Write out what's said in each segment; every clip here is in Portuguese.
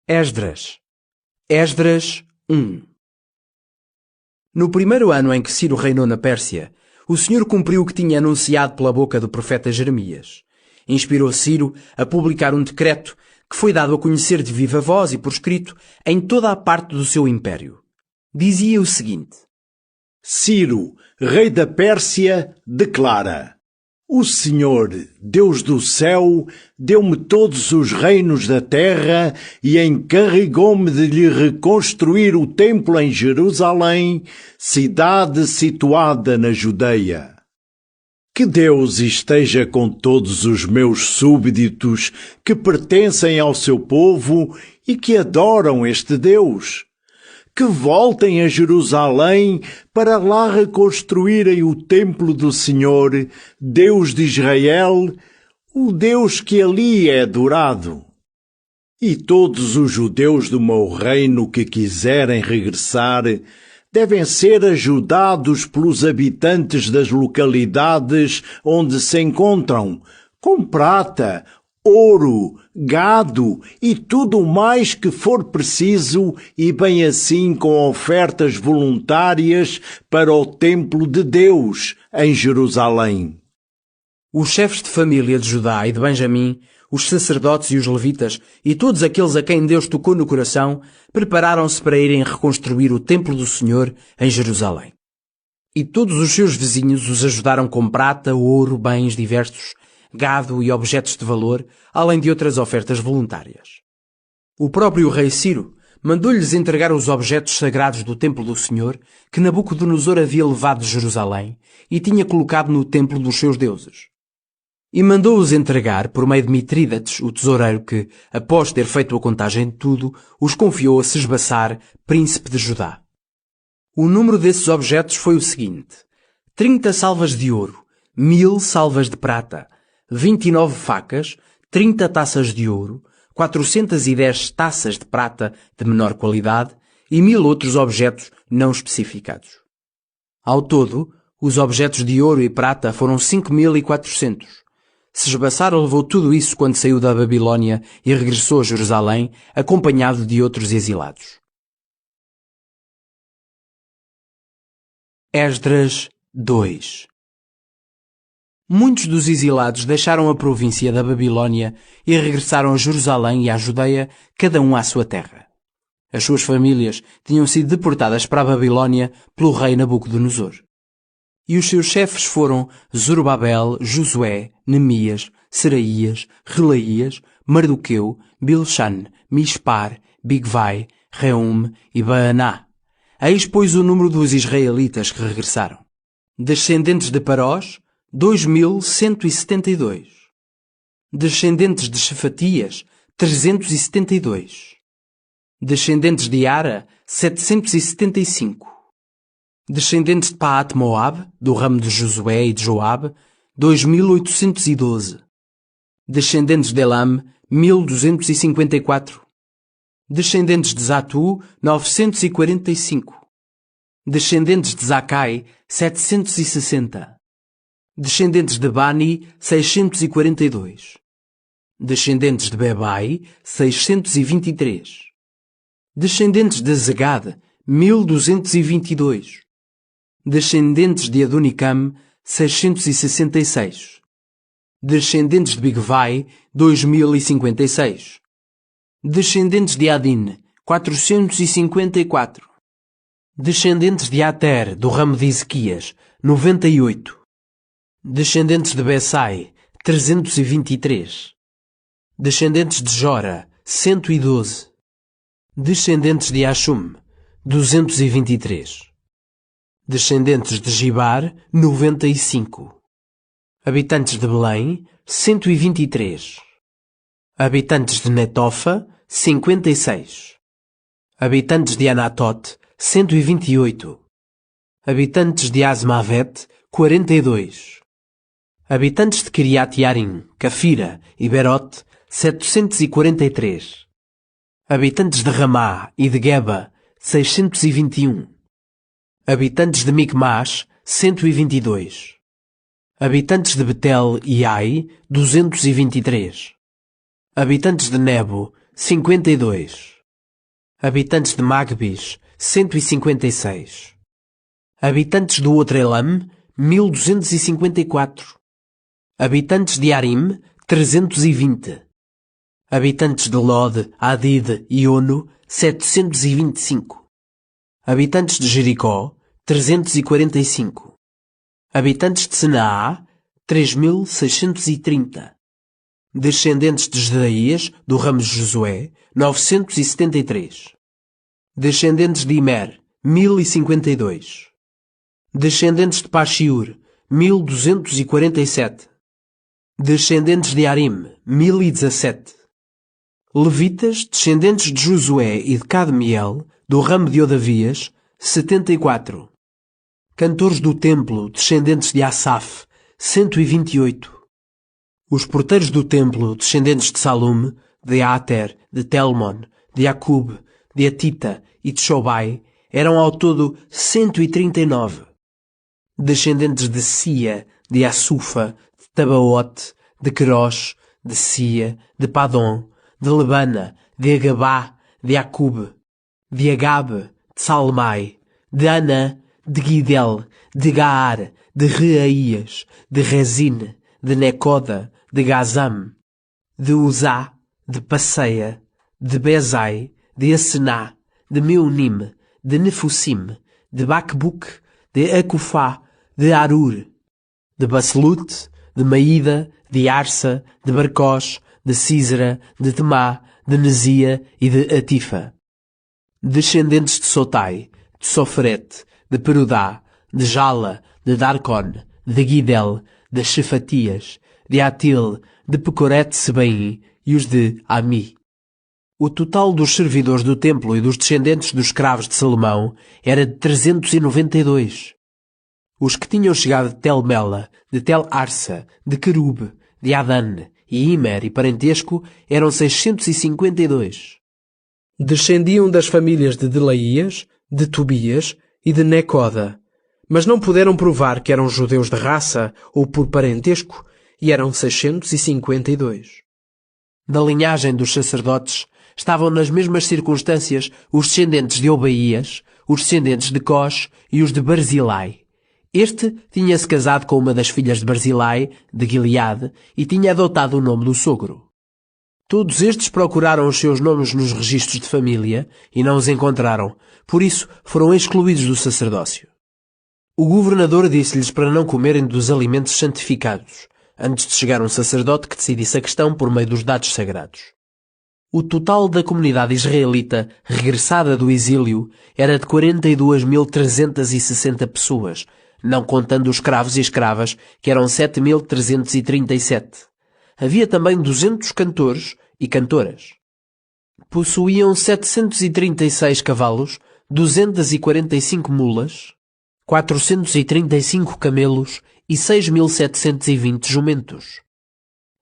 Esdras. Esdras 1. No primeiro ano em que Ciro reinou na Pérsia, o Senhor cumpriu o que tinha anunciado pela boca do profeta Jeremias. Inspirou Ciro a publicar um decreto que foi dado a conhecer de viva voz e por escrito em toda a parte do seu império. Dizia o seguinte: Ciro, rei da Pérsia, declara: O Senhor, Deus do céu, deu-me todos os reinos da terra e encarregou-me de lhe reconstruir o templo em Jerusalém, cidade situada na Judeia. Que Deus esteja com todos os meus súbditos que pertencem ao seu povo e que adoram este Deus. Que voltem a Jerusalém para lá reconstruírem o templo do Senhor, Deus de Israel, o Deus que ali é adorado. E todos os judeus do meu reino que quiserem regressar devem ser ajudados pelos habitantes das localidades onde se encontram, com prata, ouro, gado e tudo mais que for preciso, e bem assim com ofertas voluntárias para o templo de Deus em Jerusalém. Os chefes de família de Judá e de Benjamim, os sacerdotes e os levitas, e todos aqueles a quem Deus tocou no coração, prepararam-se para irem reconstruir o templo do Senhor em Jerusalém. E todos os seus vizinhos os ajudaram com prata, ouro, bens diversos, gado e objetos de valor, além de outras ofertas voluntárias. O próprio rei Ciro mandou-lhes entregar os objetos sagrados do templo do Senhor que Nabucodonosor havia levado de Jerusalém e tinha colocado no templo dos seus deuses. E mandou-os entregar por meio de Mitrídates, o tesoureiro que, após ter feito a contagem de tudo, os confiou a Sesbassar, príncipe de Judá. O número desses objetos foi o seguinte: 30 salvas de ouro, 1000 salvas de prata, 29 facas, 30 taças de ouro, 410 taças de prata de menor qualidade e 1000 outros objetos não especificados. Ao todo, os objetos de ouro e prata foram 5400. Sesbassar levou tudo isso quando saiu da Babilônia e regressou a Jerusalém, acompanhado de outros exilados. Esdras 2. Muitos dos exilados deixaram a província da Babilônia e regressaram a Jerusalém e à Judeia, cada um à sua terra. As suas famílias tinham sido deportadas para a Babilônia pelo rei Nabucodonosor. E os seus chefes foram Zorobabel, Josué, Neemias, Seraías, Relaías, Mardoqueu, Bilshan, Mispar, Bigvai, Reum e Baaná. Eis, pois, o número dos israelitas que regressaram. Descendentes de Parós, 2172. Descendentes de Shefatias, 372. Descendentes de Ara, 775. Descendentes de Paat-Moab, do ramo de Josué e de Joabe, 2812. Descendentes de Elam, 1254. Descendentes de Zatu, 945. Descendentes de Zacai, 760. Descendentes de Bani, 642. Descendentes de Bebai, 623. Descendentes de Zegad, 1222. Descendentes de Adonicam, 666. Descendentes de Bigvai, 2056. Descendentes de Adin, 454. Descendentes de Ater, do ramo de Ezequias, 98. Descendentes de Bessai, 323. Descendentes de Jora, 112. Descendentes de Ashum, 223. Descendentes de Gibar, 95. Habitantes de Belém, 123. Habitantes de Netofa, 56. Habitantes de Anatote, 128. Habitantes de Asmavet, 42. Habitantes de Kiriat Yarim, Cafira e Berote, 743. Habitantes de Ramá e de Geba, 621. Habitantes de Micmas, 122. Habitantes de Betel e Ai, 223. Habitantes de Nebo, 52. Habitantes de Magbis, 156. Habitantes do outro Elam, 1254. Habitantes de Arim, 320. Habitantes de Lod, Hadid e Ono, 725. Habitantes de Jericó, 345. Habitantes de Senaá, 3630. Descendentes de Jedaías, do ramo de Josué, 973. Descendentes de Imer, 1052. Descendentes de Pashiur, 1247. Descendentes de Arim, 1017. Levitas, descendentes de Josué e de Cadmiel, do ramo de Odavias, 74. Cantores do templo, descendentes de Asaf, 128. Os porteiros do templo, descendentes de Salum, de Ater, de Telmon, de Acub, de Atita e de Shobai, eram ao todo 139. Descendentes de Sia, de Assufa, de Tabaote, de Queros, de Sia, de Padom, de Lebana, de Agabá, de Acub, de Agabe, de Salmai, de Anã, de Guidel, de Gaar, de Reaías, de Rezine, de Necoda, de Gazam, de Uzá, de Passeia, de Bezai, de Asená, de Meunim, de Nefusim, de Bacbuc, de Acufá, de Arur, de Bacelut, de Maída, de Arsa, de Barcós, de Císera, de Temá, de Nezia e de Atifa. Descendentes de Sotai, de Sofrete, de Perudá, de Jala, de Darcon, de Guidel, de Shefatias, de Atil, de Pecoret-Sebaim e os de Ami. O total dos servidores do templo e dos descendentes dos escravos de Salomão era de 392. Os que tinham chegado de Tel-Mela, de Tel-Arsa, de Querube, de Adan e Imer e parentesco eram 652. Descendiam das famílias de Delaías, de Tobias e de Necoda, mas não puderam provar que eram judeus de raça ou por parentesco, e eram 652. Da linhagem dos sacerdotes estavam nas mesmas circunstâncias os descendentes de Obaías, os descendentes de Cós e os de Barzilai. Este tinha-se casado com uma das filhas de Barzilai, de Gileade, e tinha adotado o nome do sogro. Todos estes procuraram os seus nomes nos registros de família e não os encontraram, por isso foram excluídos do sacerdócio. O governador disse-lhes para não comerem dos alimentos santificados, antes de chegar um sacerdote que decidisse a questão por meio dos dados sagrados. O total da comunidade israelita regressada do exílio era de 42.360 pessoas, não contando os escravos e escravas, que eram 7.337. Havia também 200 cantores e cantoras. Possuíam 736 cavalos, 245 mulas, 435 camelos e 6.720 jumentos.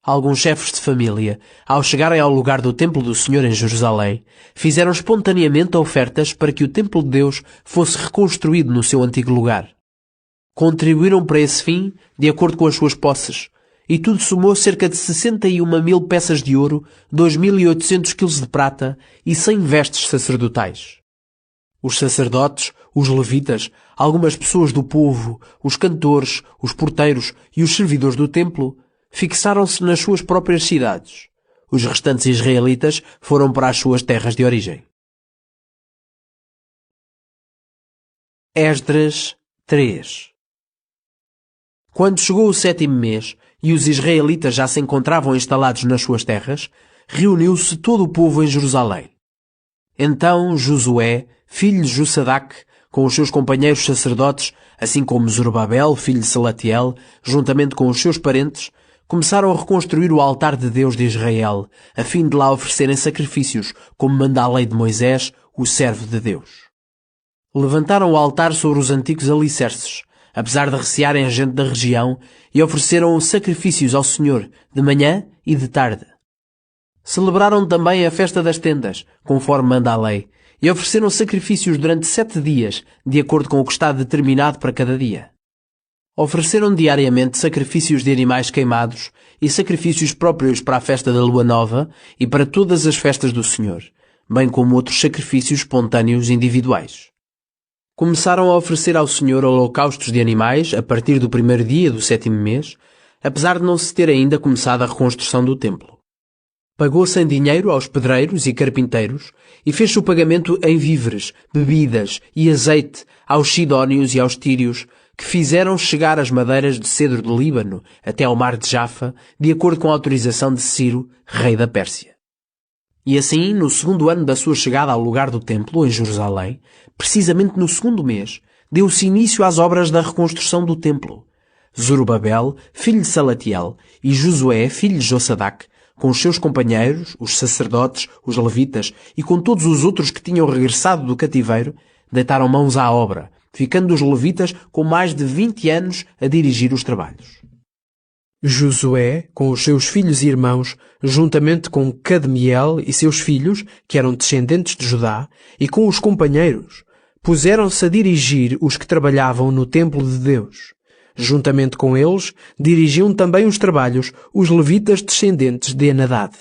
Alguns chefes de família, ao chegarem ao lugar do templo do Senhor em Jerusalém, fizeram espontaneamente ofertas para que o templo de Deus fosse reconstruído no seu antigo lugar. Contribuíram para esse fim de acordo com as suas posses, e tudo somou cerca de 61.000 peças de ouro, 2.800 quilos de prata e 100 vestes sacerdotais. Os sacerdotes, os levitas, algumas pessoas do povo, os cantores, os porteiros e os servidores do templo fixaram-se nas suas próprias cidades. Os restantes israelitas foram para as suas terras de origem. Esdras 3. Quando chegou o 7º mês e os israelitas já se encontravam instalados nas suas terras, reuniu-se todo o povo em Jerusalém. Então Josué, filho de Jossadaque, com os seus companheiros sacerdotes, assim como Zorobabel, filho de Salatiel, juntamente com os seus parentes, começaram a reconstruir o altar de Deus de Israel, a fim de lá oferecerem sacrifícios, como manda a lei de Moisés, o servo de Deus. Levantaram o altar sobre os antigos alicerces, apesar de recearem a gente da região, e ofereceram sacrifícios ao Senhor, de manhã e de tarde. Celebraram também a festa das tendas, conforme manda a lei, e ofereceram sacrifícios durante 7 dias, de acordo com o que está determinado para cada dia. Ofereceram diariamente sacrifícios de animais queimados e sacrifícios próprios para a festa da Lua Nova e para todas as festas do Senhor, bem como outros sacrifícios espontâneos individuais. Começaram a oferecer ao Senhor holocaustos de animais a partir do primeiro dia do 7º mês, apesar de não se ter ainda começado a reconstrução do templo. Pagou-se em dinheiro aos pedreiros e carpinteiros e fez-se o pagamento em víveres, bebidas e azeite aos sidónios e aos tírios, que fizeram chegar as madeiras de cedro do Líbano até ao mar de Jafa, de acordo com a autorização de Ciro, rei da Pérsia. E assim, no 2º ano da sua chegada ao lugar do templo, em Jerusalém, precisamente no 2º mês, deu-se início às obras da reconstrução do templo. Zorobabel, filho de Salatiel, e Josué, filho de Jossadac, com os seus companheiros, os sacerdotes, os levitas e com todos os outros que tinham regressado do cativeiro, deitaram mãos à obra, ficando os levitas com mais de 20 anos a dirigir os trabalhos. Josué, com os seus filhos e irmãos, juntamente com Cadmiel e seus filhos, que eram descendentes de Judá, e com os companheiros, puseram-se a dirigir os que trabalhavam no templo de Deus. Juntamente com eles, dirigiam também os trabalhos os levitas descendentes de Enadad.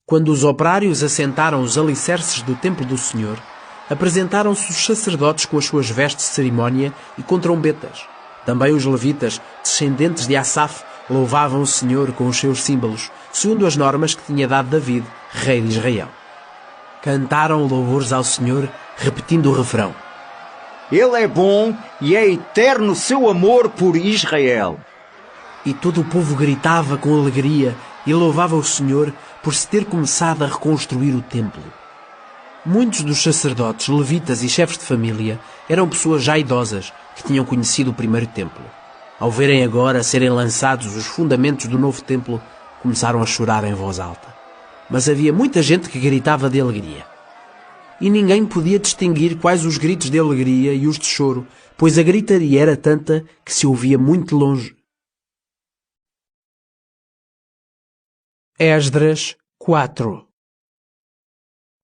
Quando os operários assentaram os alicerces do templo do Senhor, apresentaram-se os sacerdotes com as suas vestes de cerimónia e com trombetas. Também os levitas, descendentes de Asaf, louvavam o Senhor com os seus símbolos, segundo as normas que tinha dado David, rei de Israel. Cantaram louvores ao Senhor, repetindo o refrão: Ele é bom e é eterno o seu amor por Israel. E todo o povo gritava com alegria e louvava o Senhor por se ter começado a reconstruir o templo. Muitos dos sacerdotes, levitas e chefes de família eram pessoas já idosas que tinham conhecido o primeiro templo. Ao verem agora serem lançados os fundamentos do novo templo, começaram a chorar em voz alta. Mas havia muita gente que gritava de alegria. E ninguém podia distinguir quais os gritos de alegria e os de choro, pois a gritaria era tanta que se ouvia muito longe. Esdras 4.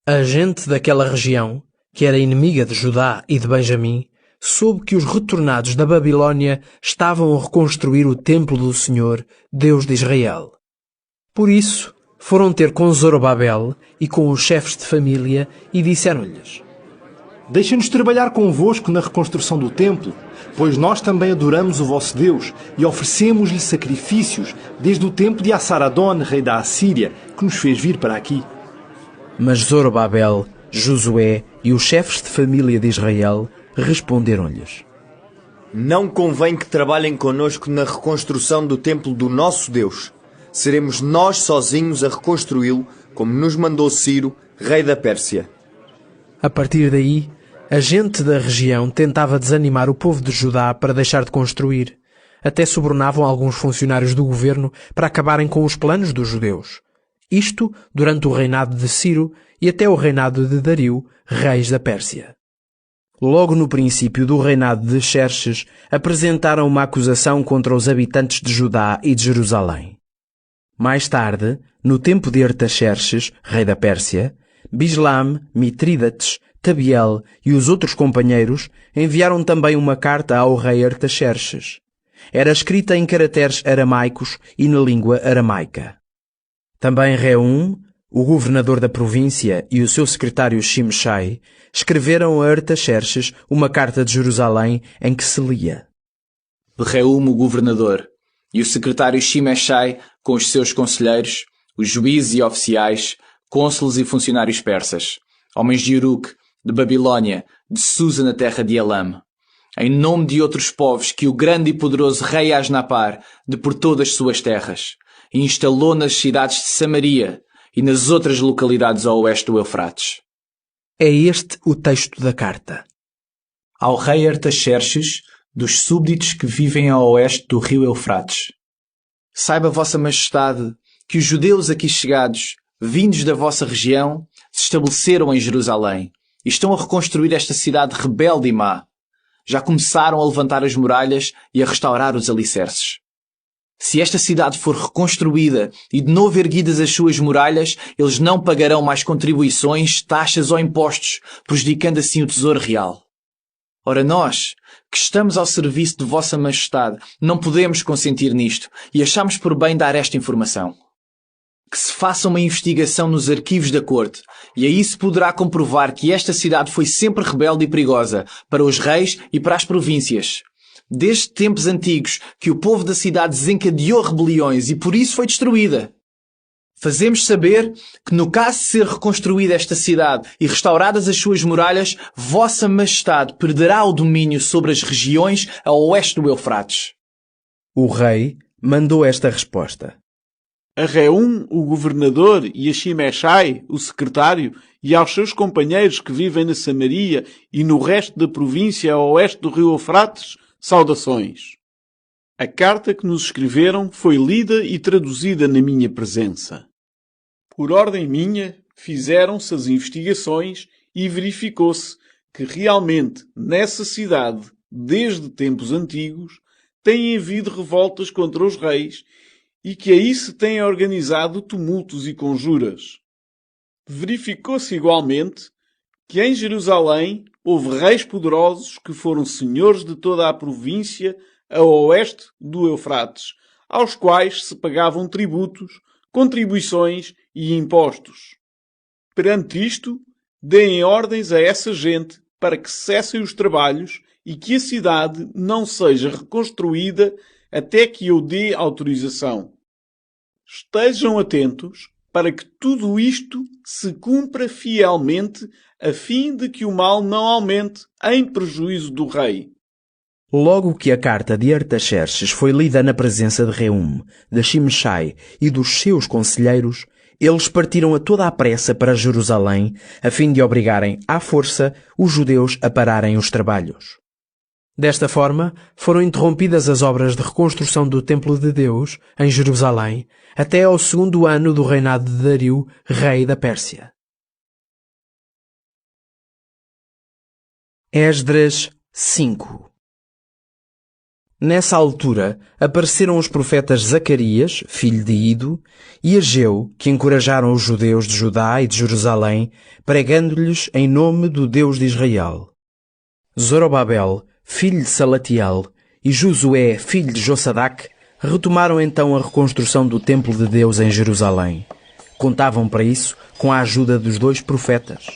A gente daquela região, que era inimiga de Judá e de Benjamim, soube que os retornados da Babilônia estavam a reconstruir o templo do Senhor, Deus de Israel. Por isso, foram ter com Zorobabel e com os chefes de família e disseram-lhes: Deixem-nos trabalhar convosco na reconstrução do templo, pois nós também adoramos o vosso Deus e oferecemos-lhe sacrifícios desde o tempo de Assaradon, rei da Assíria, que nos fez vir para aqui. Mas Zorobabel, Josué e os chefes de família de Israel responderam-lhes: Não convém que trabalhem conosco na reconstrução do templo do nosso Deus. Seremos nós sozinhos a reconstruí-lo, como nos mandou Ciro, rei da Pérsia. A partir daí, a gente da região tentava desanimar o povo de Judá para deixar de construir. Até subornavam alguns funcionários do governo para acabarem com os planos dos judeus. Isto durante o reinado de Ciro e até o reinado de Dario, reis da Pérsia. Logo no princípio do reinado de Xerxes, apresentaram uma acusação contra os habitantes de Judá e de Jerusalém. Mais tarde, no tempo de Artaxerxes, rei da Pérsia, Bislam, Mitrídates, Tabiel e os outros companheiros enviaram também uma carta ao rei Artaxerxes. Era escrita em caracteres aramaicos e na língua aramaica. Também Reum, o governador da província, e o seu secretário Shimshai escreveram a Artaxerxes uma carta de Jerusalém em que se lia: Reum, o governador, e o secretário Shimshai com os seus conselheiros, os juízes e oficiais, cônsules e funcionários persas, homens de Uruk, de Babilônia, de Susa na terra de Elam, em nome de outros povos que o grande e poderoso rei Asnapar deportou das suas terras, e instalou nas cidades de Samaria e nas outras localidades ao oeste do Eufrates. É este o texto da carta. Ao rei Artaxerxes, dos súbditos que vivem ao oeste do rio Eufrates. Saiba, vossa majestade, que os judeus aqui chegados, vindos da vossa região, se estabeleceram em Jerusalém e estão a reconstruir esta cidade rebelde e má. Já começaram a levantar as muralhas e a restaurar os alicerces. Se esta cidade for reconstruída e de novo erguidas as suas muralhas, eles não pagarão mais contribuições, taxas ou impostos, prejudicando assim o tesouro real. Ora nós, que estamos ao serviço de vossa majestade, não podemos consentir nisto e achamos por bem dar esta informação. que se faça uma investigação nos arquivos da corte, e aí se poderá comprovar que esta cidade foi sempre rebelde e perigosa para os reis e para as províncias. Desde tempos antigos que o povo da cidade desencadeou rebeliões e por isso foi destruída. Fazemos saber que no caso de ser reconstruída esta cidade e restauradas as suas muralhas, Vossa Majestade perderá o domínio sobre as regiões a oeste do Eufrates. O rei mandou esta resposta. A Reum, o governador, e a Shimeshai, o secretário, e aos seus companheiros que vivem na Samaria e no resto da província a oeste do rio Eufrates, saudações. A carta que nos escreveram foi lida e traduzida na minha presença. Por ordem minha, fizeram-se as investigações e verificou-se que realmente nessa cidade, desde tempos antigos, têm havido revoltas contra os reis e que aí se têm organizado tumultos e conjuras. Verificou-se igualmente que em Jerusalém houve reis poderosos que foram senhores de toda a província a oeste do Eufrates, aos quais se pagavam tributos, contribuições e impostos. Perante isto, deem ordens a essa gente para que cessem os trabalhos e que a cidade não seja reconstruída até que eu dê autorização. Estejam atentos para que tudo isto se cumpra fielmente, a fim de que o mal não aumente em prejuízo do rei. Logo que a carta de Artaxerxes foi lida na presença de Reum, de Shimeshai e dos seus conselheiros, eles partiram a toda a pressa para Jerusalém, a fim de obrigarem à força os judeus a pararem os trabalhos. Desta forma, foram interrompidas as obras de reconstrução do Templo de Deus, em Jerusalém, até ao 2º ano do reinado de Dario, rei da Pérsia. Esdras 5. Nessa altura, apareceram os profetas Zacarias, filho de Ido, e Ageu, que encorajaram os judeus de Judá e de Jerusalém, pregando-lhes em nome do Deus de Israel. Zorobabel, filho de Salatiel, e Josué, filho de Jossadac, retomaram então a reconstrução do templo de Deus em Jerusalém. Contavam para isso com a ajuda dos 2 profetas.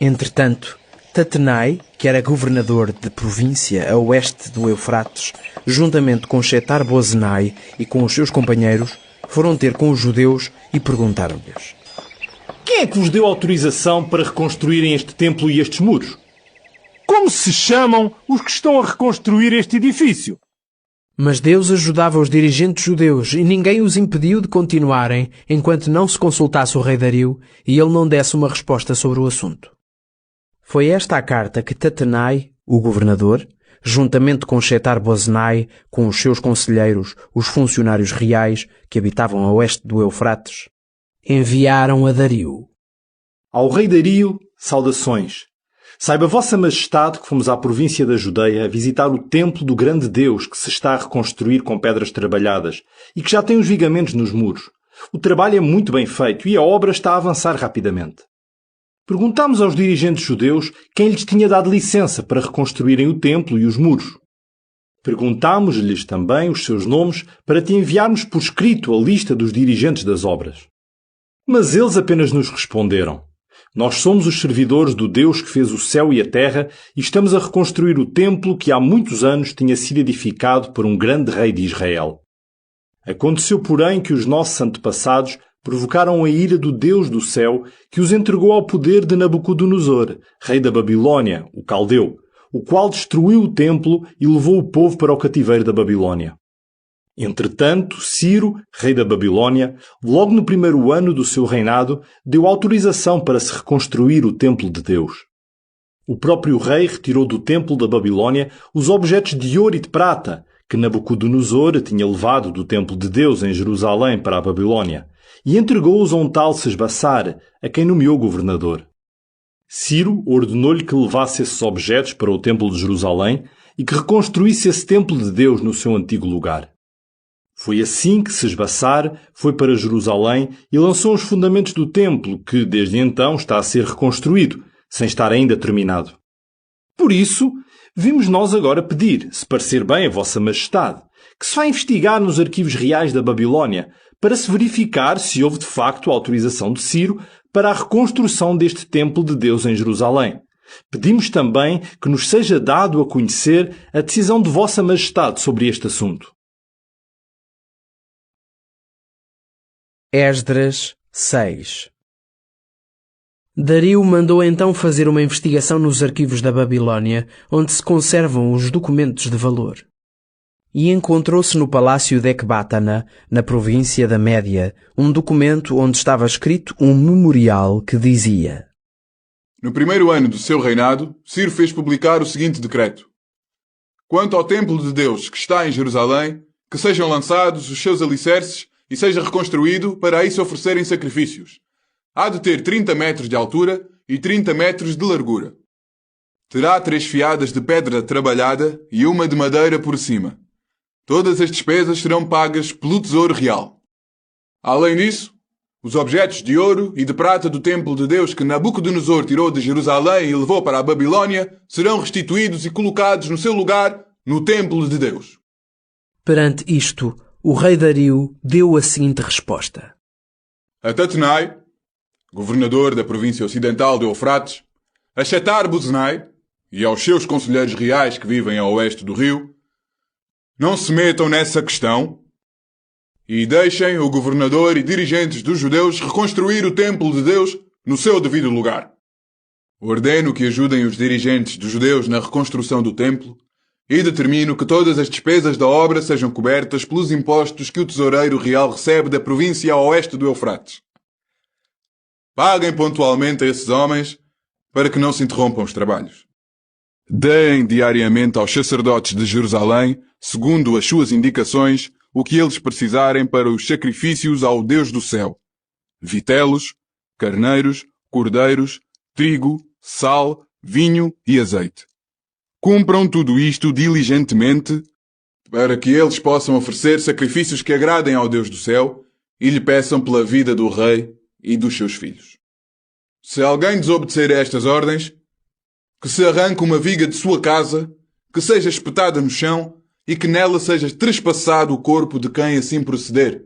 Entretanto, Tatenai, que era governador de província a oeste do Eufrates, juntamente com Shetar-Bozenai e com os seus companheiros, foram ter com os judeus e perguntaram-lhes: Quem é que vos deu autorização para reconstruírem este templo e estes muros? Como se chamam os que estão a reconstruir este edifício? Mas Deus ajudava os dirigentes judeus e ninguém os impediu de continuarem enquanto não se consultasse o rei Dario e ele não desse uma resposta sobre o assunto. Foi esta a carta que Tatenai, o governador, juntamente com Shetar-Bozenai, com os seus conselheiros, os funcionários reais que habitavam a oeste do Eufrates, enviaram a Dario. Ao rei Dario, saudações. Saiba Vossa Majestade que fomos à província da Judeia visitar o templo do grande Deus que se está a reconstruir com pedras trabalhadas e que já tem os vigamentos nos muros. O trabalho é muito bem feito e a obra está a avançar rapidamente. Perguntámos aos dirigentes judeus quem lhes tinha dado licença para reconstruírem o templo e os muros. Perguntámos-lhes também os seus nomes para te enviarmos por escrito a lista dos dirigentes das obras. Mas eles apenas nos responderam: Nós somos os servidores do Deus que fez o céu e a terra e estamos a reconstruir o templo que há muitos anos tinha sido edificado por um grande rei de Israel. Aconteceu, porém, que os nossos antepassados provocaram a ira do Deus do céu, que os entregou ao poder de Nabucodonosor, rei da Babilônia, o caldeu, o qual destruiu o templo e levou o povo para o cativeiro da Babilônia. Entretanto, Ciro, rei da Babilônia, logo no 1º ano do seu reinado, deu autorização para se reconstruir o templo de Deus. O próprio rei retirou do templo da Babilônia os objetos de ouro e de prata que Nabucodonosor tinha levado do templo de Deus em Jerusalém para a Babilônia, e entregou-os a um tal Sesbassar, a quem nomeou governador. Ciro ordenou-lhe que levasse esses objetos para o templo de Jerusalém e que reconstruísse esse templo de Deus no seu antigo lugar. Foi assim que Sesbassar foi para Jerusalém e lançou os fundamentos do templo, que desde então está a ser reconstruído, sem estar ainda terminado. Por isso, vimos nós agora pedir, se parecer bem a Vossa Majestade, que se vá investigar nos arquivos reais da Babilônia, para se verificar se houve de facto autorização de Ciro para a reconstrução deste templo de Deus em Jerusalém. Pedimos também que nos seja dado a conhecer a decisão de Vossa Majestade sobre este assunto. Esdras 6. Dario mandou então fazer uma investigação nos arquivos da Babilônia, onde se conservam os documentos de valor. E encontrou-se no palácio de Ecbátana, na província da Média, um documento onde estava escrito um memorial que dizia: No primeiro ano do seu reinado, Ciro fez publicar o seguinte decreto: Quanto ao templo de Deus que está em Jerusalém, que sejam lançados os seus alicerces e seja reconstruído para aí se oferecerem sacrifícios. Há de ter 30 metros de altura e 30 metros de largura. Terá 3 fiadas de pedra trabalhada e uma de madeira por cima. Todas as despesas serão pagas pelo Tesouro Real. Além disso, os objetos de ouro e de prata do templo de Deus que Nabucodonosor tirou de Jerusalém e levou para a Babilônia serão restituídos e colocados no seu lugar no templo de Deus. Perante isto, o rei Dario deu a seguinte resposta: A Tatenai, governador da província ocidental do Eufrates, a Shetar-Bozenai e aos seus conselheiros reais que vivem a oeste do rio, não se metam nessa questão e deixem o governador e dirigentes dos judeus reconstruir o templo de Deus no seu devido lugar. Ordeno que ajudem os dirigentes dos judeus na reconstrução do templo e determino que todas as despesas da obra sejam cobertas pelos impostos que o tesoureiro real recebe da província a oeste do Eufrates. Paguem pontualmente a esses homens para que não se interrompam os trabalhos. Deem diariamente aos sacerdotes de Jerusalém, segundo as suas indicações, o que eles precisarem para os sacrifícios ao Deus do céu: vitelos, carneiros, cordeiros, trigo, sal, vinho e azeite. Cumpram tudo isto diligentemente, para que eles possam oferecer sacrifícios que agradem ao Deus do céu e lhe peçam pela vida do rei e dos seus filhos. Se alguém desobedecer a estas ordens, que se arranque uma viga de sua casa, que seja espetada no chão e que nela seja trespassado o corpo de quem assim proceder,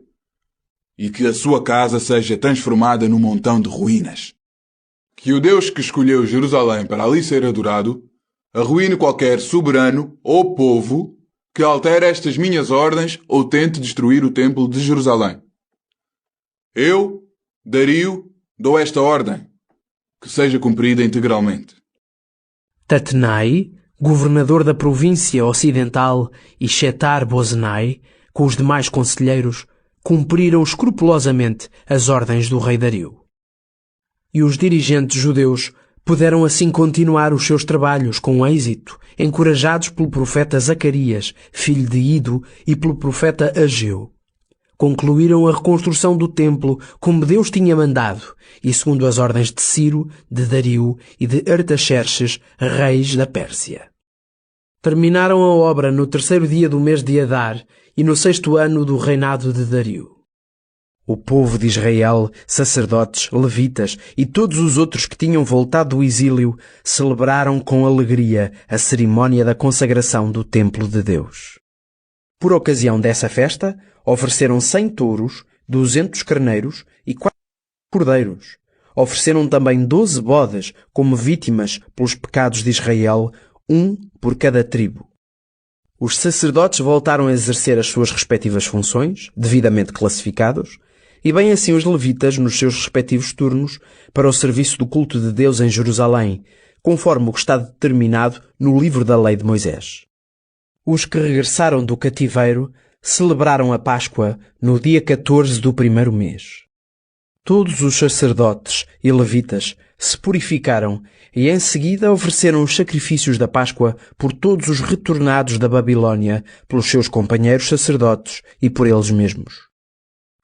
e que a sua casa seja transformada num montão de ruínas. Que o Deus que escolheu Jerusalém para ali ser adorado arruíne qualquer soberano ou povo que altere estas minhas ordens ou tente destruir o templo de Jerusalém. Eu, Dario, dou esta ordem, que seja cumprida integralmente. Tatenai, governador da província ocidental, e Shetar-Bozenai, com os demais conselheiros, cumpriram escrupulosamente as ordens do rei Dario. E os dirigentes judeus puderam assim continuar os seus trabalhos com êxito, encorajados pelo profeta Zacarias, filho de Ido, e pelo profeta Ageu. Concluíram a reconstrução do templo como Deus tinha mandado e segundo as ordens de Ciro, de Dario e de Artaxerxes, reis da Pérsia. Terminaram a obra no 3º dia do mês de Adar e no 6º ano do reinado de Dario. O povo de Israel, sacerdotes, levitas e todos os outros que tinham voltado do exílio celebraram com alegria a cerimónia da consagração do templo de Deus. Por ocasião dessa festa, ofereceram 100 touros, 200 carneiros e 4 cordeiros. Ofereceram também 12 bodes como vítimas pelos pecados de Israel, um por cada tribo. Os sacerdotes voltaram a exercer as suas respectivas funções, devidamente classificados, e bem assim os levitas nos seus respectivos turnos para o serviço do culto de Deus em Jerusalém, conforme o que está determinado no livro da lei de Moisés. Os que regressaram do cativeiro celebraram a Páscoa no dia 14 do 1º mês. Todos os sacerdotes e levitas se purificaram e em seguida ofereceram os sacrifícios da Páscoa por todos os retornados da Babilônia, pelos seus companheiros sacerdotes e por eles mesmos.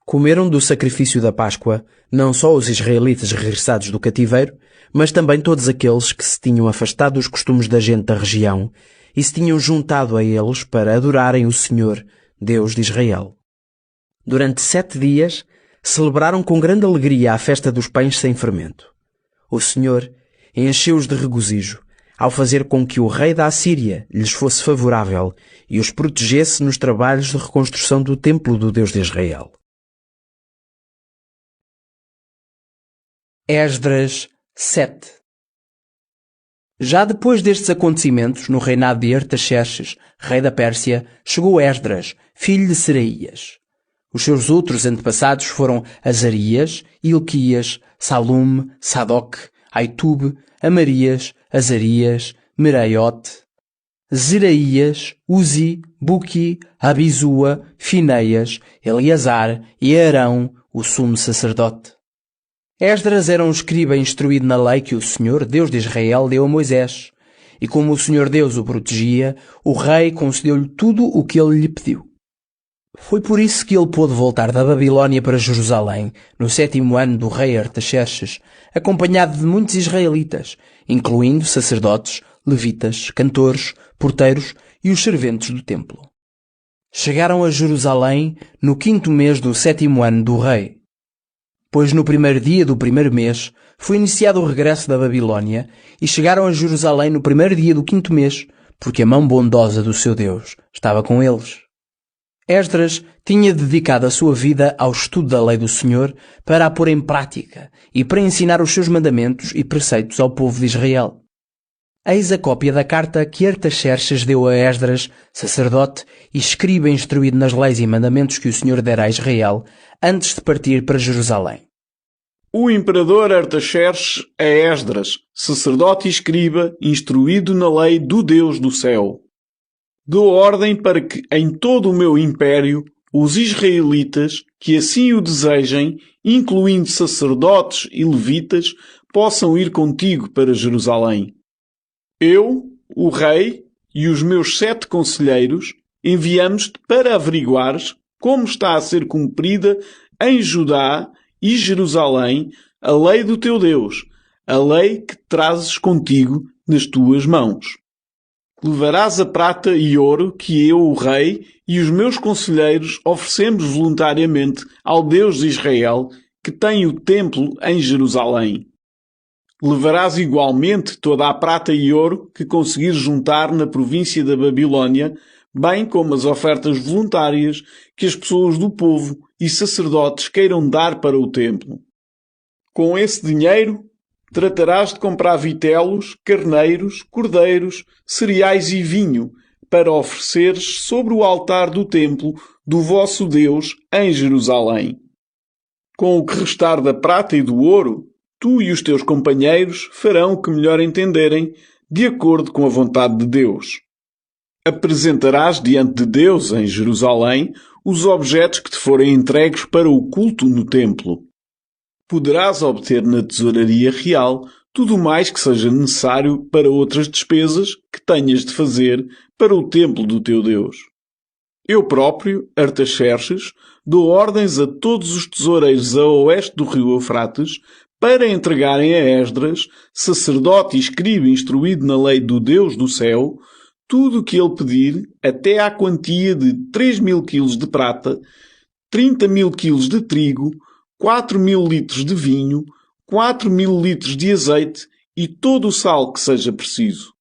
Comeram do sacrifício da Páscoa não só os israelitas regressados do cativeiro, mas também todos aqueles que se tinham afastado dos costumes da gente da região e se tinham juntado a eles para adorarem o Senhor, Deus de Israel. Durante 7 dias, celebraram com grande alegria a festa dos pães sem fermento. O Senhor encheu-os de regozijo, ao fazer com que o rei da Assíria lhes fosse favorável e os protegesse nos trabalhos de reconstrução do templo do Deus de Israel. Esdras 7. Já depois destes acontecimentos, no reinado de Artaxerxes, rei da Pérsia, chegou Esdras, filho de Seraías. Os seus outros antepassados foram Azarias, Ilquias, Salume, Sadoc, Aitube, Amarias, Azarias, Meraiote, Zeraías, Uzi, Buqui, Abizua, Fineias, Eleazar e Arão, o sumo sacerdote. Esdras era um escriba instruído na lei que o Senhor, Deus de Israel, deu a Moisés. E como o Senhor Deus o protegia, o rei concedeu-lhe tudo o que ele lhe pediu. Foi por isso que ele pôde voltar da Babilônia para Jerusalém, no 7º ano do rei Artaxerxes, acompanhado de muitos israelitas, incluindo sacerdotes, levitas, cantores, porteiros e os serventes do templo. Chegaram a Jerusalém no 5º mês do 7º ano do rei. Pois no primeiro dia do primeiro mês foi iniciado o regresso da Babilônia e chegaram a Jerusalém no primeiro dia do 5º mês, porque a mão bondosa do seu Deus estava com eles. Esdras tinha dedicado a sua vida ao estudo da lei do Senhor para a pôr em prática e para ensinar os seus mandamentos e preceitos ao povo de Israel. Eis a cópia da carta que Artaxerxes deu a Esdras, sacerdote e escriba instruído nas leis e mandamentos que o Senhor dera a Israel, antes de partir para Jerusalém. O imperador Artaxerxes a Esdras, sacerdote e escriba, instruído na lei do Deus do céu. Dou ordem para que em todo o meu império os israelitas, que assim o desejem, incluindo sacerdotes e levitas, possam ir contigo para Jerusalém. Eu, o rei e os meus 7 conselheiros enviamos-te para averiguares como está a ser cumprida em Judá e Jerusalém a lei do teu Deus, a lei que trazes contigo nas tuas mãos. Levarás a prata e ouro que eu, o rei, e os meus conselheiros oferecemos voluntariamente ao Deus de Israel, que tem o templo em Jerusalém. Levarás igualmente toda a prata e ouro que conseguires juntar na província da Babilônia, bem como as ofertas voluntárias que as pessoas do povo e sacerdotes queiram dar para o templo. Com esse dinheiro, tratarás de comprar vitelos, carneiros, cordeiros, cereais e vinho, para ofereceres sobre o altar do templo do vosso Deus em Jerusalém. Com o que restar da prata e do ouro, tu e os teus companheiros farão o que melhor entenderem, de acordo com a vontade de Deus. Apresentarás diante de Deus, em Jerusalém, os objetos que te forem entregues para o culto no templo. Poderás obter na tesouraria real tudo mais que seja necessário para outras despesas que tenhas de fazer para o templo do teu Deus. Eu próprio, Artaxerxes, dou ordens a todos os tesoureiros a oeste do rio Eufrates para entregarem a Esdras, sacerdote e escriba instruído na lei do Deus do céu, tudo o que ele pedir, até à quantia de 3.000 quilos de prata, 30.000 quilos de trigo, 4.000 litros de vinho, 4.000 litros de azeite e todo o sal que seja preciso.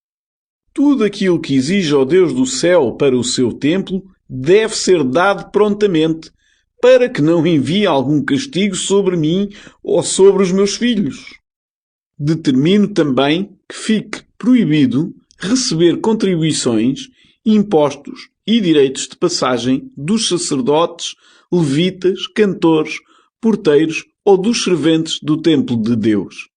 Tudo aquilo que exige ao Deus do céu para o seu templo deve ser dado prontamente, para que não envie algum castigo sobre mim ou sobre os meus filhos. Determino também que fique proibido receber contribuições, impostos e direitos de passagem dos sacerdotes, levitas, cantores, porteiros ou dos serventes do templo de Deus.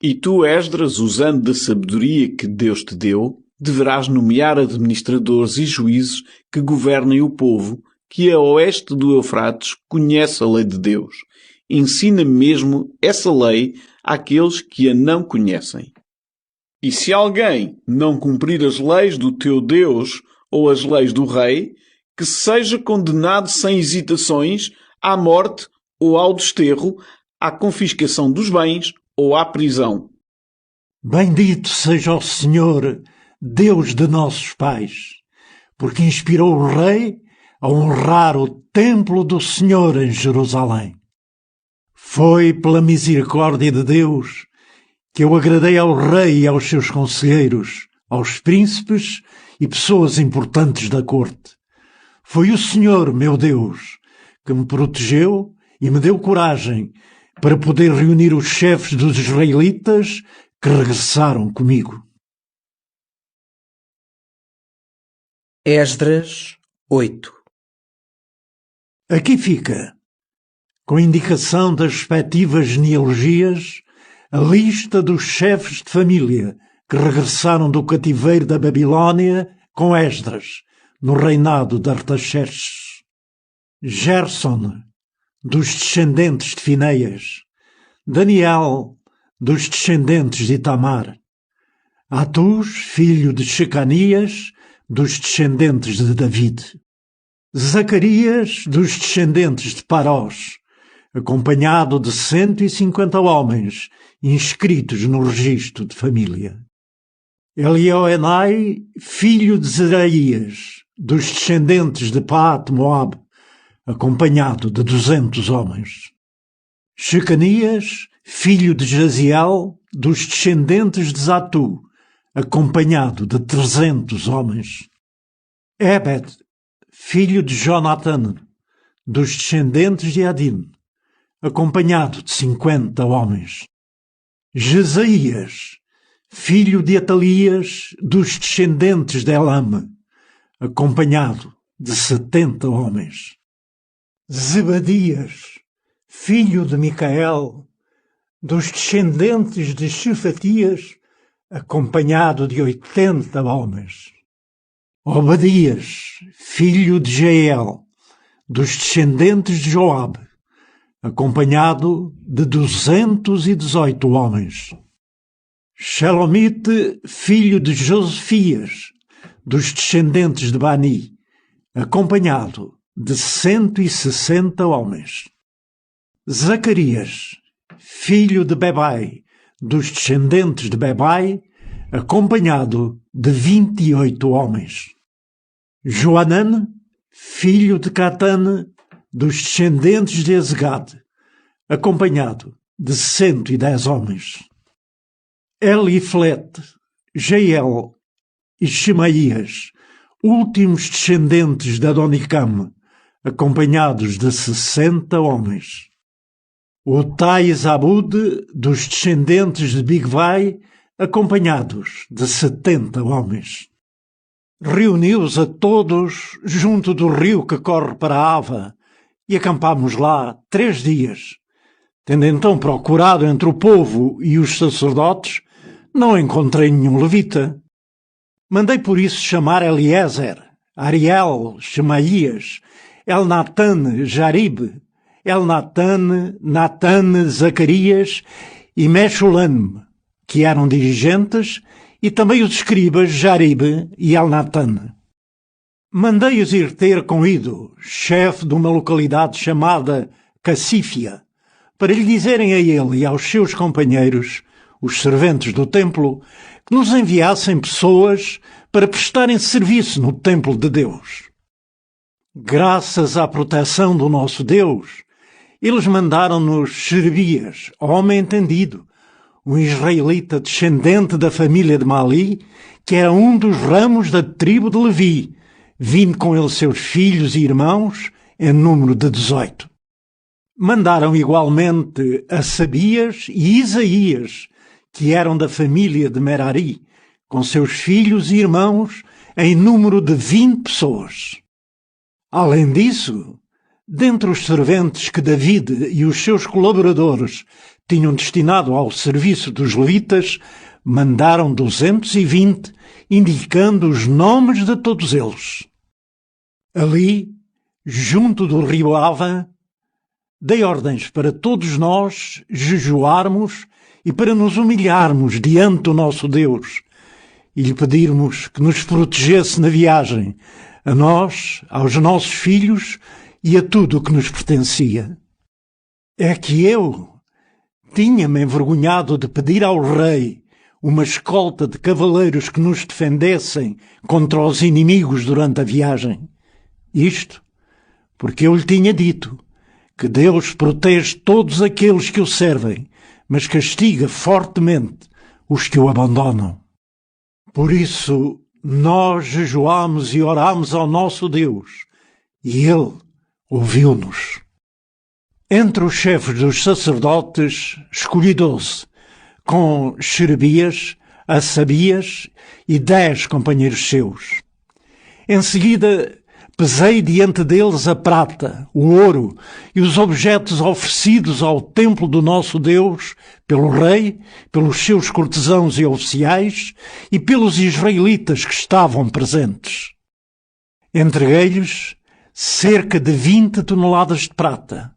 E tu, Esdras, usando da sabedoria que Deus te deu, deverás nomear administradores e juízes que governem o povo, que a oeste do Eufrates conhece a lei de Deus. Ensina mesmo essa lei àqueles que a não conhecem. E se alguém não cumprir as leis do teu Deus ou as leis do rei, que seja condenado sem hesitações à morte ou ao desterro, à confiscação dos bens ou à prisão. Bendito seja o Senhor, Deus de nossos pais, porque inspirou o rei a honrar o templo do Senhor em Jerusalém. Foi pela misericórdia de Deus que eu agradei ao rei e aos seus conselheiros, aos príncipes e pessoas importantes da corte. Foi o Senhor, meu Deus, que me protegeu e me deu coragem para poder reunir os chefes dos israelitas que regressaram comigo. Esdras 8. Aqui fica, com indicação das respectivas genealogias, a lista dos chefes de família que regressaram do cativeiro da Babilónia com Esdras, no reinado de Artaxerxes. Gerson, dos descendentes de Fineias. Daniel, dos descendentes de Itamar. Atus, filho de Shecanias, dos descendentes de David. Zacarias, dos descendentes de Parós, acompanhado de 150 homens inscritos no registro de família. Elioenai, filho de Zeraías, dos descendentes de Paat-Moab, acompanhado de 200 homens. Shecanias, filho de Jaziel, dos descendentes de Zatu, acompanhado de 300 homens. Ebed, filho de Jonathan, dos descendentes de Adin, acompanhado de 50 homens. Jesaías, filho de Atalias, dos descendentes de Elam, acompanhado de 70 homens. Zebadias, filho de Micael, dos descendentes de Shefatias, acompanhado de 80 homens. Obadias, filho de Jeiel, dos descendentes de Joabe, acompanhado de 218 homens. Shelomite, filho de Josefias, dos descendentes de Bani, acompanhado de 160 homens. Zacarias, filho de Bebai, dos descendentes de Bebai, acompanhado de 28 homens. Joanan, filho de Catane, dos descendentes de Ezgad, acompanhado de 110 homens. Eliflete, Jeiel e Shemaías, últimos descendentes de Adonicam, acompanhados de 60 homens. Utai e Zabud, dos descendentes de Bigvai, acompanhados de 70 homens. Reuniu-os a todos junto do rio que corre para Ava, e acampámos lá 3 dias. Tendo então procurado entre o povo e os sacerdotes, não encontrei nenhum levita. Mandei por isso chamar Eliezer, Ariel, Shemaías, Elnatane, Jarib, Elnatane, Natane, Zacarias e Meshulam, que eram dirigentes, e também os escribas Jarib e Elnatane. Mandei-os ir ter com Ido, chefe de uma localidade chamada Cassífia, para lhe dizerem a ele e aos seus companheiros, os serventes do templo, que nos enviassem pessoas para prestarem serviço no templo de Deus. Graças à proteção do nosso Deus, eles mandaram-nos Xerbias, homem entendido, um israelita descendente da família de Mali, que era um dos ramos da tribo de Levi, vindo com ele seus filhos e irmãos, em número de 18. Mandaram igualmente a Sabias e Isaías, que eram da família de Merari, com seus filhos e irmãos, em número de 20 pessoas. Além disso, dentre os serventes que David e os seus colaboradores tinham destinado ao serviço dos levitas, mandaram 220, indicando os nomes de todos eles. Ali, junto do rio Ava, dei ordens para todos nós jejuarmos e para nos humilharmos diante do nosso Deus e lhe pedirmos que nos protegesse na viagem, a nós, aos nossos filhos e a tudo o que nos pertencia. É que eu tinha-me envergonhado de pedir ao rei uma escolta de cavaleiros que nos defendessem contra os inimigos durante a viagem. Isto porque eu lhe tinha dito que Deus protege todos aqueles que o servem, mas castiga fortemente os que o abandonam. Por isso, nós jejuámos e orámos ao nosso Deus, e Ele ouviu-nos. Entre os chefes dos sacerdotes escolhi 12, com Xerebias, Assabias e 10 companheiros seus. Em seguida, pesei diante deles a prata, o ouro e os objetos oferecidos ao templo do nosso Deus pelo rei, pelos seus cortesãos e oficiais e pelos israelitas que estavam presentes. Entreguei-lhes cerca de 20 toneladas de prata,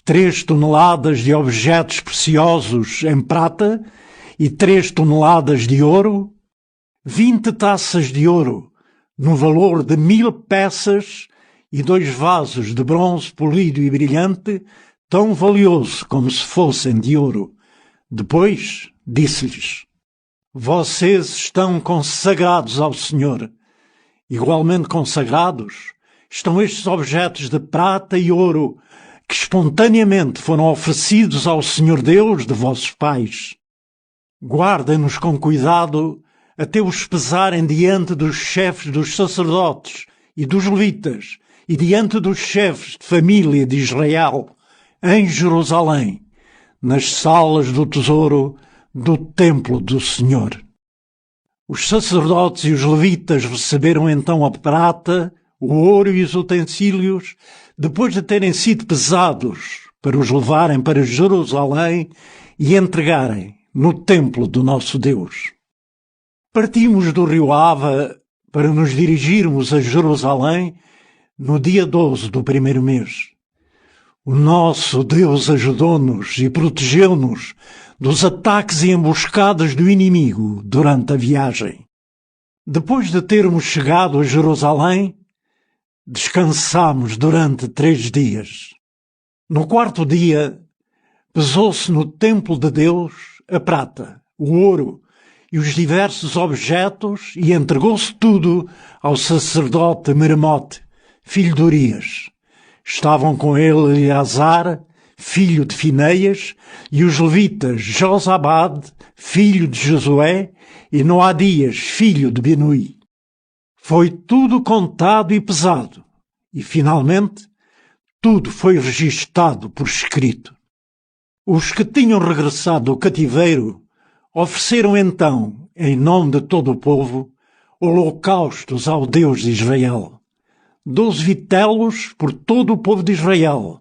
3 toneladas de objetos preciosos em prata e 3 toneladas de ouro, 20 taças de ouro, no valor de 1000 peças, e 2 vasos de bronze polido e brilhante, tão valioso como se fossem de ouro. Depois disse-lhes: vocês estão consagrados ao Senhor. Igualmente consagrados estão estes objetos de prata e ouro que espontaneamente foram oferecidos ao Senhor Deus de vossos pais. Guardem-nos com cuidado até os pesarem diante dos chefes dos sacerdotes e dos levitas e diante dos chefes de família de Israel, em Jerusalém, nas salas do tesouro do templo do Senhor. Os sacerdotes e os levitas receberam então a prata, o ouro e os utensílios, depois de terem sido pesados, para os levarem para Jerusalém e entregarem no templo do nosso Deus. Partimos do rio Ava para nos dirigirmos a Jerusalém no dia 12 do primeiro mês. O nosso Deus ajudou-nos e protegeu-nos dos ataques e emboscadas do inimigo durante a viagem. Depois de termos chegado a Jerusalém, descansámos durante 3 dias. No 4º dia, pesou-se no templo de Deus a prata, o ouro e os diversos objetos, e entregou-se tudo ao sacerdote Meremote, filho de Urias. Estavam com ele Eleazar, filho de Fineias, e os levitas Josabade, filho de Josué, e Noadias, filho de Binui. Foi tudo contado e pesado, e finalmente tudo foi registado por escrito. Os que tinham regressado do cativeiro ofereceram então, em nome de todo o povo, holocaustos ao Deus de Israel. 12 vitelos por todo o povo de Israel,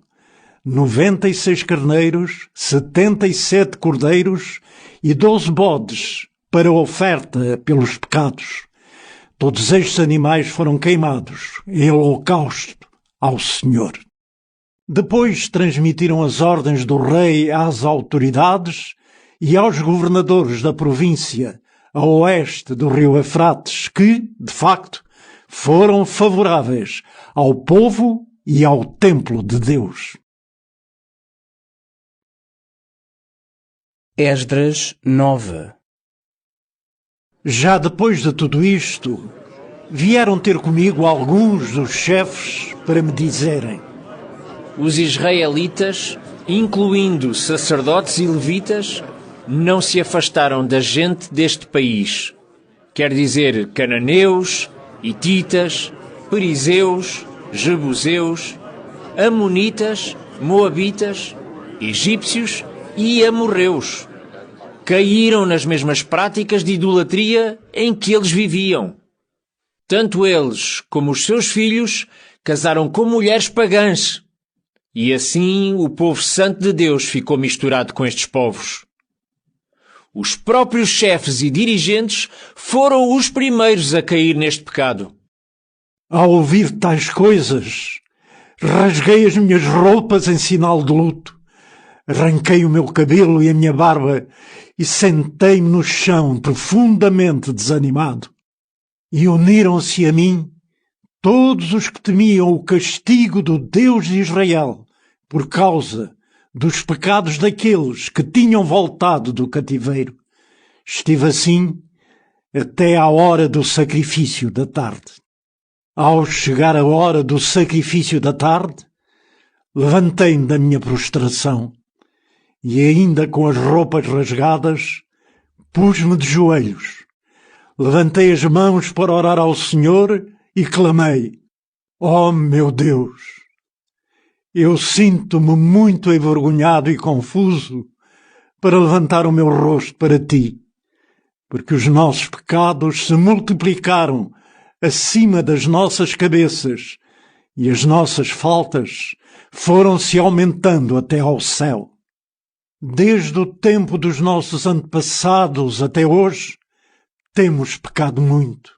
96 carneiros, 77 cordeiros e 12 bodes para oferta pelos pecados. Todos estes animais foram queimados em holocausto ao Senhor. Depois transmitiram as ordens do rei às autoridades e aos governadores da província a oeste do rio Eufrates, que, de facto, foram favoráveis ao povo e ao templo de Deus. Esdras 9. Já depois de tudo isto, vieram ter comigo alguns dos chefes para me dizerem: os israelitas, incluindo sacerdotes e levitas, não se afastaram da gente deste país. Quer dizer, cananeus, hititas, perizeus, jebuseus, amonitas, moabitas, egípcios e amorreus. Caíram nas mesmas práticas de idolatria em que eles viviam. Tanto eles como os seus filhos casaram com mulheres pagãs. E assim o povo santo de Deus ficou misturado com estes povos. Os próprios chefes e dirigentes foram os primeiros a cair neste pecado. Ao ouvir tais coisas, rasguei as minhas roupas em sinal de luto, arranquei o meu cabelo e a minha barba e sentei-me no chão profundamente desanimado. E uniram-se a mim todos os que temiam o castigo do Deus de Israel por causa dos pecados daqueles que tinham voltado do cativeiro. Estive assim até à hora do sacrifício da tarde. Ao chegar a hora do sacrifício da tarde, levantei-me da minha prostração e, ainda com as roupas rasgadas, pus-me de joelhos. Levantei as mãos para orar ao Senhor e clamei: ó meu Deus, Eu sinto-me muito envergonhado e confuso para levantar o meu rosto para ti, porque os nossos pecados se multiplicaram acima das nossas cabeças e as nossas faltas foram-se aumentando até ao céu. Desde o tempo dos nossos antepassados até hoje, temos pecado muito.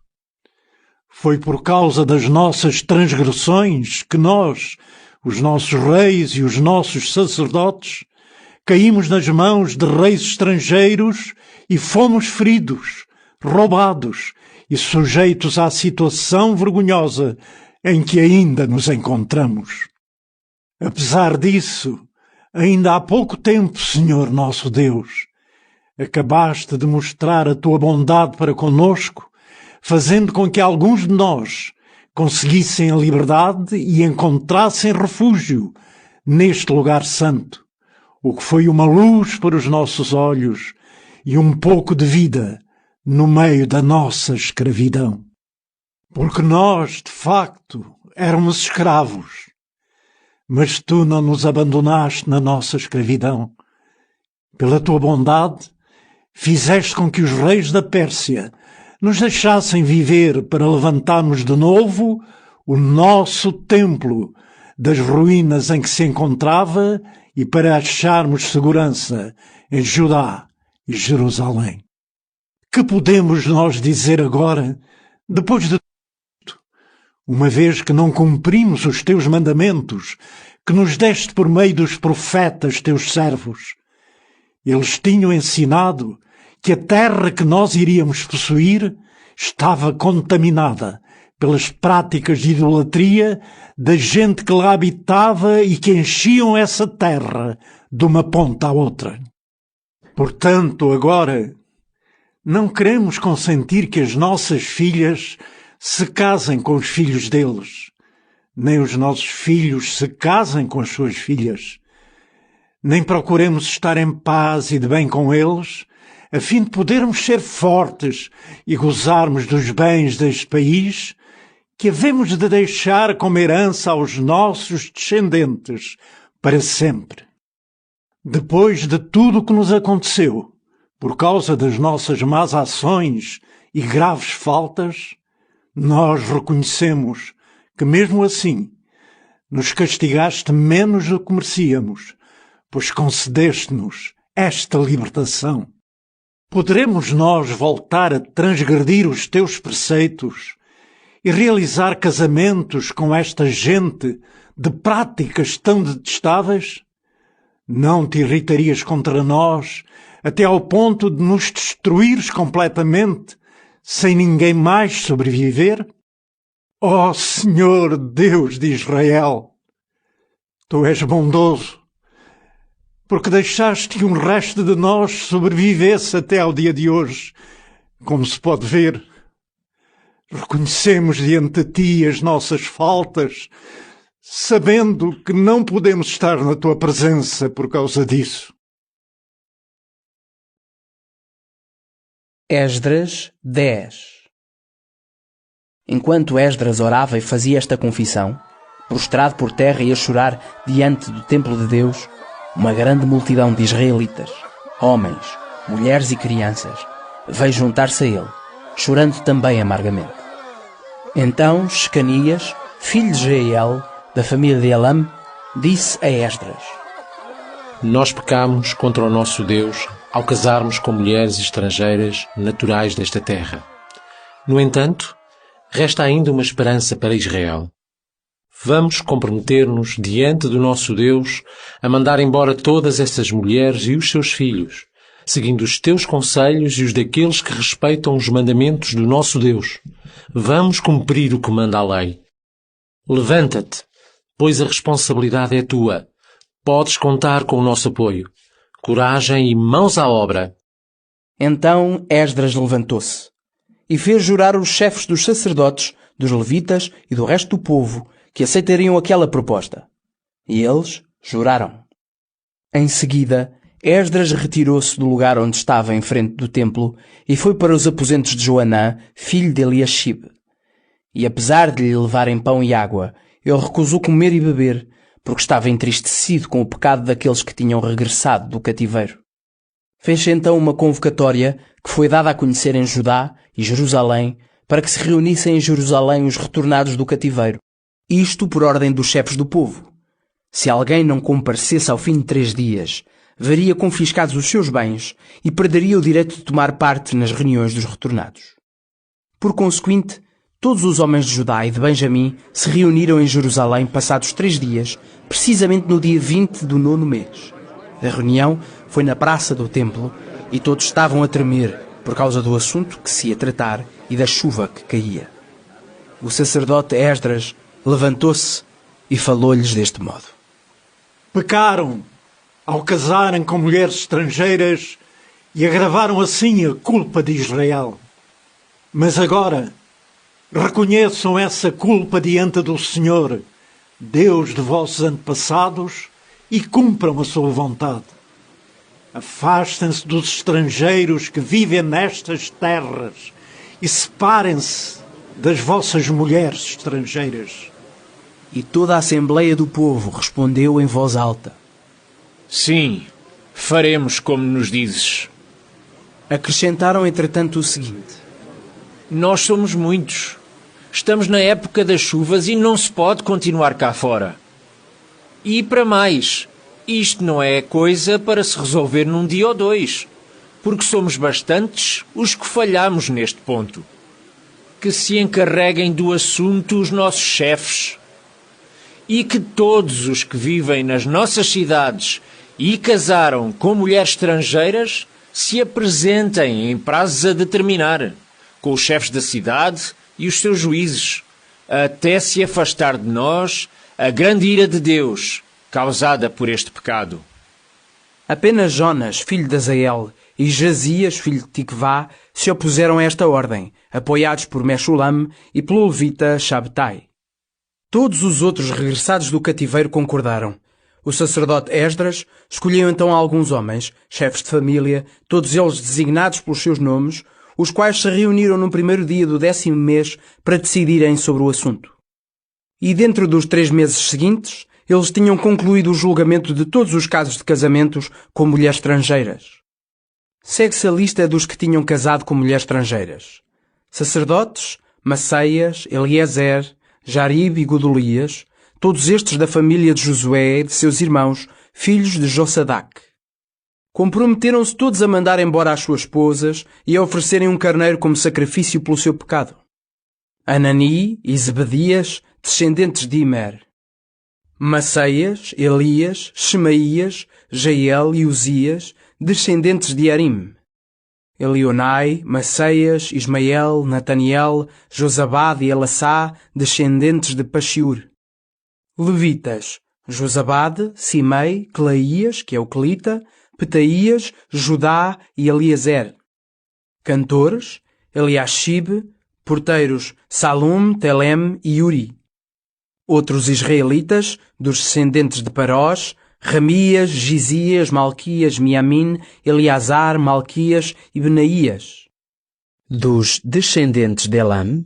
Foi por causa das nossas transgressões que nós, os nossos reis e os nossos sacerdotes, caímos nas mãos de reis estrangeiros e fomos feridos, roubados e sujeitos à situação vergonhosa em que ainda nos encontramos. Apesar disso, ainda há pouco tempo, Senhor nosso Deus, acabaste de mostrar a tua bondade para conosco, fazendo com que alguns de nós conseguissem a liberdade e encontrassem refúgio neste lugar santo, o que foi uma luz para os nossos olhos e um pouco de vida no meio da nossa escravidão. Porque nós, de facto, éramos escravos, mas tu não nos abandonaste na nossa escravidão. Pela tua bondade, fizeste com que os reis da Pérsia nos deixassem viver para levantarmos de novo o nosso templo das ruínas em que se encontrava e para acharmos segurança em Judá e Jerusalém. Que podemos nós dizer agora, depois de tudo, uma vez que não cumprimos os teus mandamentos, que nos deste por meio dos profetas teus servos? Eles tinham ensinado que a terra que nós iríamos possuir estava contaminada pelas práticas de idolatria da gente que lá habitava e que enchiam essa terra de uma ponta à outra. Portanto, agora, não queremos consentir que as nossas filhas se casem com os filhos deles, nem os nossos filhos se casem com as suas filhas. Nem procuremos estar em paz e de bem com eles, a fim de podermos ser fortes e gozarmos dos bens deste país, que havemos de deixar como herança aos nossos descendentes para sempre. Depois de tudo o que nos aconteceu, por causa das nossas más ações e graves faltas, nós reconhecemos que mesmo assim nos castigaste menos do que merecíamos, pois concedeste-nos esta libertação. Poderemos nós voltar a transgredir os teus preceitos e realizar casamentos com esta gente de práticas tão detestáveis? Não te irritarias contra nós até ao ponto de nos destruires completamente, sem ninguém mais sobreviver? Ó Senhor Deus de Israel, tu és bondoso, porque deixaste que um resto de nós sobrevivesse até ao dia de hoje. Como se pode ver, reconhecemos diante de ti as nossas faltas, sabendo que não podemos estar na tua presença por causa disso. Esdras 10. Enquanto Esdras orava e fazia esta confissão, prostrado por terra e a chorar diante do templo de Deus, uma grande multidão de israelitas, homens, mulheres e crianças, veio juntar-se a ele, chorando também amargamente. Então Shecanias, filho de Jeiel, da família de Elam, disse a Esdras: Nós pecamos contra o nosso Deus ao casarmos com mulheres estrangeiras naturais desta terra. No entanto, resta ainda uma esperança para Israel. Vamos comprometer-nos diante do nosso Deus a mandar embora todas essas mulheres e os seus filhos, seguindo os teus conselhos e os daqueles que respeitam os mandamentos do nosso Deus. Vamos cumprir o que manda a lei. Levanta-te, pois a responsabilidade é tua. Podes contar com o nosso apoio. Coragem e mãos à obra. Então Esdras levantou-se e fez jurar os chefes dos sacerdotes, dos levitas e do resto do povo que aceitariam aquela proposta. E eles juraram. Em seguida, Esdras retirou-se do lugar onde estava em frente do templo e foi para os aposentos de Joanã, filho de Eliashib. E apesar de lhe levarem pão e água, ele recusou comer e beber, porque estava entristecido com o pecado daqueles que tinham regressado do cativeiro. Fez então uma convocatória que foi dada a conhecer em Judá e Jerusalém, para que se reunissem em Jerusalém os retornados do cativeiro, isto por ordem dos chefes do povo. Se alguém não comparecesse ao fim de 3 dias, veria confiscados os seus bens e perderia o direito de tomar parte nas reuniões dos retornados. Por conseguinte, todos os homens de Judá e de Benjamim se reuniram em Jerusalém passados 3 dias, precisamente no dia 20 do 9º mês. A reunião foi na praça do templo e todos estavam a tremer por causa do assunto que se ia tratar e da chuva que caía. O sacerdote Esdras levantou-se e falou-lhes deste modo: Pecaram ao casarem com mulheres estrangeiras e agravaram assim a culpa de Israel. Mas agora reconheçam essa culpa diante do Senhor, Deus de vossos antepassados, e cumpram a sua vontade. Afastem-se dos estrangeiros que vivem nestas terras e separem-se das vossas mulheres estrangeiras. E toda a Assembleia do povo respondeu em voz alta: Sim, faremos como nos dizes. Acrescentaram, entretanto, o seguinte: Nós somos muitos. Estamos na época das chuvas e não se pode continuar cá fora. E para mais, isto não é coisa para se resolver num dia ou 2, porque somos bastantes os que falhamos neste ponto. Que se encarreguem do assunto os nossos chefes e que todos os que vivem nas nossas cidades e casaram com mulheres estrangeiras se apresentem em prazos a determinar, com os chefes da cidade e os seus juízes, até se afastar de nós a grande ira de Deus, causada por este pecado. Apenas Jonas, filho de Azael, e Jazias, filho de Tikvá, se opuseram a esta ordem, apoiados por Meshulam e pelo levita Shabtai. Todos os outros regressados do cativeiro concordaram. O sacerdote Esdras escolheu então alguns homens, chefes de família, todos eles designados pelos seus nomes, os quais se reuniram no primeiro dia do 10º mês para decidirem sobre o assunto. E dentro dos 3 meses seguintes, eles tinham concluído o julgamento de todos os casos de casamentos com mulheres estrangeiras. Segue-se a lista dos que tinham casado com mulheres estrangeiras: sacerdotes, Maceias, Eliezer, Jarib e Godolias, todos estes da família de Josué e de seus irmãos, filhos de Jossadac. Comprometeram-se todos a mandar embora as suas esposas e a oferecerem um carneiro como sacrifício pelo seu pecado. Anani e Zebedias, descendentes de Imer. Maceias, Elias, Shemaías, Jeiel e Uzias, descendentes de Arim. Elionai, Maceias, Ismael, Nataniel, Josabade e Elassá, descendentes de Paxiur. Levitas: Josabade, Simei, Claías, que é o Quelita, Petaías, Judá e Eliezer. Cantores: Eliashib. Porteiros: Salum, Telem e Uri. Outros israelitas, dos descendentes de Parós: Ramias, Gizias, Malquias, Miamin, Eleazar, Malquias e Benaías. Dos descendentes de Elam: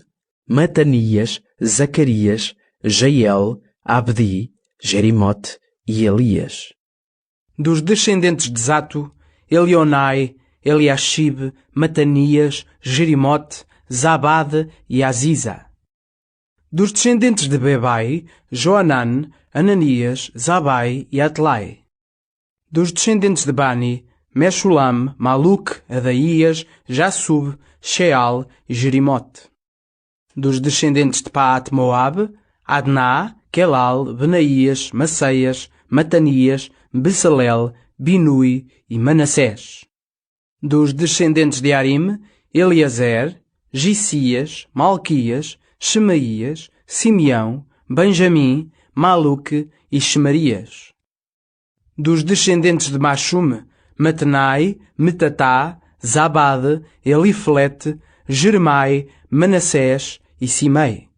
Matanias, Zacarias, Jeiel, Abdi, Jerimote e Elias. Dos descendentes de Zato: Elionai, Eliashib, Matanias, Jerimote, Zabade e Aziza. Dos descendentes de Bebai: Joanan, Ananias, Zabai e Atlai. Dos descendentes de Bani: Meshulam, Maluque, Adaías, Jassub, Sheal e Jerimote. Dos descendentes de Paat Moab: Adná, Kelal, Benaías, Maceias, Matanias, Bessalel, Binui e Manassés. Dos descendentes de Arim: Eliezer, Gicias, Malquias, Shemaías, Simeão, Benjamim, Maluque e Shemarias. Dos descendentes de Mashum: Matenai, Metatá, Zabade, Eliflete, Jeremai, Manassés e Simei.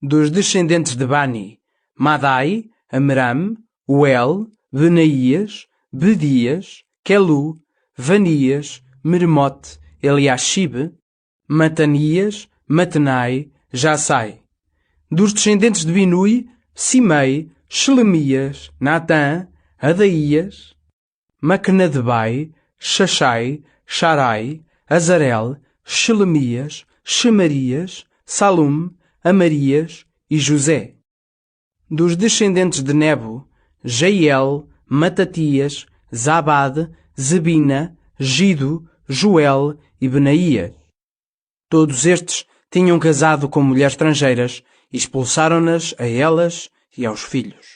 Dos descendentes de Bani: Madai, Amram, Uel, Benaías, Bedias, Kelu, Vanias, Mermote, Eliashib, Matanias, Matenai, Jassai. Dos descendentes de Binui: Simei, Shelemias, Natã, Adaías, Maquenadebai, Xaxai, Sharai, Azarel, Shelemias, Shemarias, Salum, Amarias e José. Dos descendentes de Nebo, Jeiel, Matatias, Zabade, Zebina, Gido, Joel e Benaías. Todos estes tinham casado com mulheres estrangeiras e expulsaram-nas a elas e aos filhos.